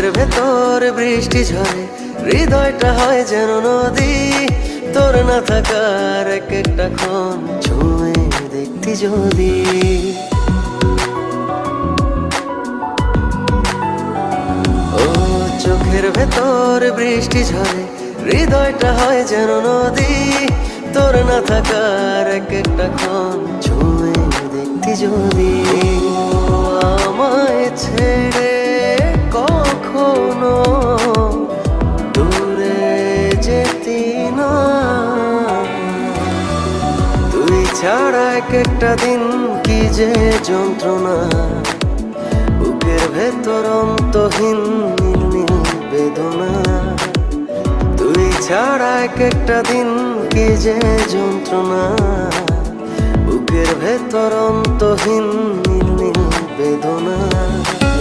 চোখের ভেতর বৃষ্টি ঝরে, হৃদয়টা হয় যেন নদী। তোর না থাকার এক একটা ক্ষণ ছুঁয়ে দেখতি যদি। ও চোখের ভেতর বৃষ্টি ঝরে, হৃদয়টা হয় যেন নদী। তোর না থাকার এক একটা ক্ষণ ছুঁয়ে দেখতি যদি। আমায় ছেড়ে কখনো দূরে যেতি না, তুই ছাড়া এক একটা দিন কি যে যন্ত্রণা। বুকের ভেতর অন্তহীন নীল নীল বেদনা, তুই ছাড়া এক একটা দিন কি যে যন্ত্রণা। বুকের ভেতর অন্তহীন নীল নীল বেদনা।